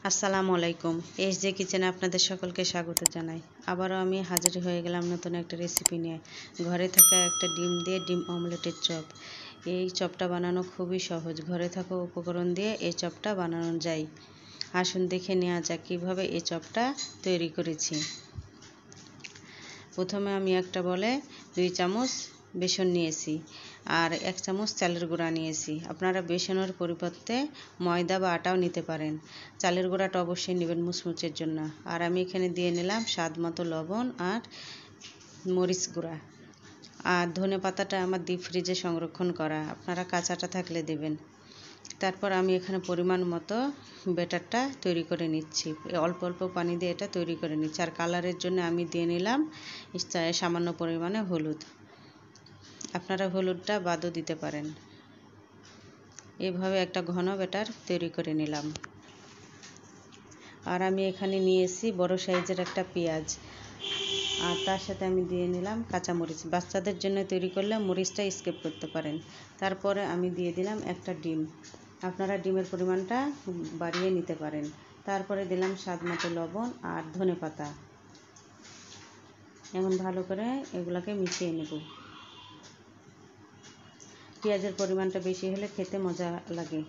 আসসালামু আলাইকুম। এইচজে কিচেনে আপনাদের সকলকে স্বাগত জানাই। আবারও আমি হাজির হয়ে গেলাম নতুন একটা রেসিপি নিয়ে। ঘরে থাকা একটা ডিম দিয়ে ডিম অমলেটের চপ। এই চপটা বানানো খুবই সহজ। ঘরে থাকা উপকরণ দিয়ে এই চপটা বানানো যায়। আসুন দেখে নেওয়া যাক কীভাবে এই চপটা তৈরি করেছি। প্রথমে আমি একটা বলে 2 চামচ বেসন নিয়েছি আর 1 চামচ চালের গুঁড়া নিয়েছি। আপনারা বেসনের পরিবর্তে ময়দা বা আটাও নিতে পারেন। চালের গুঁড়াটা অবশ্যই নেবেন মুচমুচের জন্য। আর আমি এখানে দিয়ে নিলাম স্বাদ মতো লবণ আর মরিচ গুঁড়া। আর ধনেপাতাটা আমার ডিপ ফ্রিজে সংরক্ষণ করা, আপনারা কাঁচাটা থাকলে দেবেন। তারপর আমি এখানে পরিমাণ মতো ব্যাটারটা তৈরি করে নিচ্ছি। অল্প অল্প পানি দিয়ে এটা তৈরি করে নিচ্ছি। আর কালারের জন্য আমি দিয়ে নিলাম সামান্য পরিমাণে হলুদ। আপনারা হলুদটা বাদও দিতে পারেন। এভাবে একটা ঘন ব্যাটার তৈরি করে নিলাম। আর আমি এখানে নিয়েছি বড় সাইজের একটা পেঁয়াজ, আর তার সাথে আমি দিয়ে নিলাম কাঁচামরিচ। বাচ্চাদের জন্য তৈরি করলে মরিচটা স্কিপ করতে পারেন। তারপরে আমি দিয়ে দিলাম একটা ডিম। আপনারা ডিমের পরিমাণটা বাড়িয়ে নিতে পারেন। তারপরে দিলাম স্বাদ মতো লবণ আর ধনেপাতা। এখন ভালো করে এগুলোকে মিশিয়ে নেব। পেঁয়াজের পরিমাণটা বেশি হলে খেতে মজা লাগে।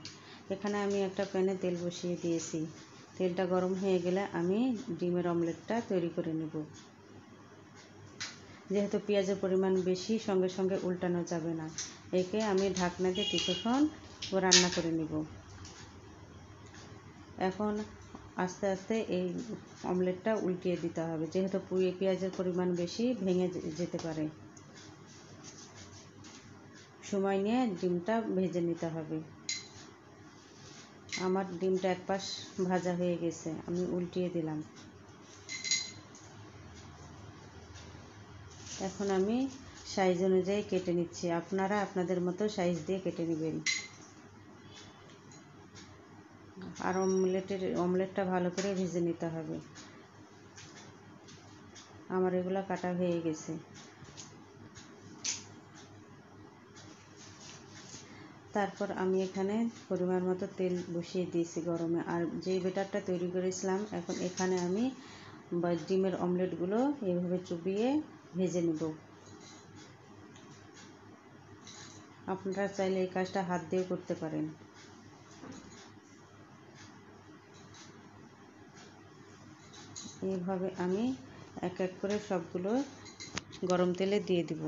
এখানে আমি একটা প্যানে তেল বসিয়ে দিয়েছি। তেলটা গরম হয়ে গেলে আমি ডিমের অমলেটটা তৈরি করে নেব। যেহেতু পেঁয়াজের পরিমাণ বেশি, সঙ্গে সঙ্গে উল্টানো যাবে না। একে আমি ঢাকনা দিয়ে কিছুক্ষণ রান্না করে নেব। এখন আস্তে আস্তে এই অমলেটটা উল্টিয়ে দিতে হবে, যেহেতু পেঁয়াজের পরিমাণ বেশি ভেঙে যেতে পারে। সময় নিয়ে ডিমটা ভেজে নিতে হবে। আমার ডিমটা এক পাশ ভাজা হয়ে গেছে, আমি উল্টিয়ে দিলাম। এখন আমি সাইজ অনুযায়ী কেটে নিচ্ছি। আপনারা আপনাদের মতো সাইজ দিয়ে কেটে নেবেন। আর অমলেটটা ভালো করে ভেজে নিতে হবে। আমার এগুলো কাটা হয়ে গেছে। তারপর আমি এখানে পরিমাণ মতো তেল বসিয়ে দিয়েছি গরমে। আর যে ব্যাটারটা তৈরি করেছিলাম, এখন এখানে আমি ডিমের অমলেটগুলো এইভাবে চুবিয়ে ভেজে নেব। আপনারা চাইলে এই কাজটা হাত দিয়ে করতে পারেন। এইভাবে আমি এক এক করে সবগুলো গরম তেলে দিয়ে দিব।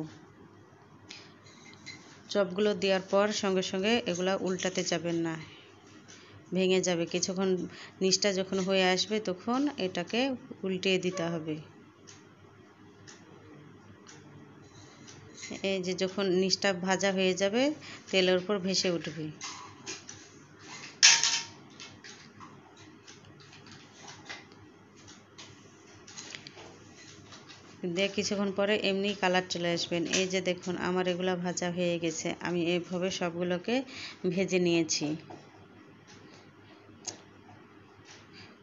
চপগুলো দেওয়ার পর সঙ্গে সঙ্গে এগুলা উল্টাতে যাবেন না, ভেঙে যাবে। কিছুক্ষণ নিচটা যখন হয়ে আসবে তখন এটাকে উল্টিয়ে দিতে হবে। এই যে যখন নিচটা ভাজা হয়ে যাবে, তেলের উপর ভেসে উঠবে। দিয়ে কিছুক্ষণ পরে এমনি কালার চলে আসবেন। এই যে দেখুন আমার এগুলো ভাজা হয়ে গেছে। আমি এইভাবে সবগুলোকে ভেজে নিয়েছি।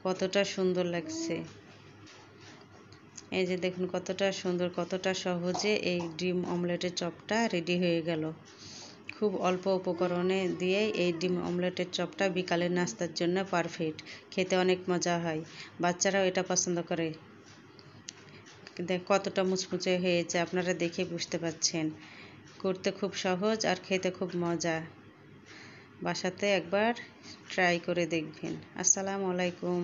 কতটা সুন্দর লাগছে। এই যে দেখুন কতটা সুন্দর, কতটা সহজে এই ডিম অমলেটের চপটা রেডি হয়ে গেল। খুব অল্প উপকরণে দিয়ে এই ডিম অমলেটের চপটা বিকালের নাস্তার জন্য পারফেক্ট। খেতে অনেক মজা হয়, বাচ্চারাও এটা পছন্দ করে। কতটা মুচমুচে হয়েছে আপনারা দেখে বুঝতে পারছেন। করতে খুব সহজ আর খেতে খুব মজা। বাসাতে একবার ট্রাই করে দেখবেন। আসসালামু আলাইকুম।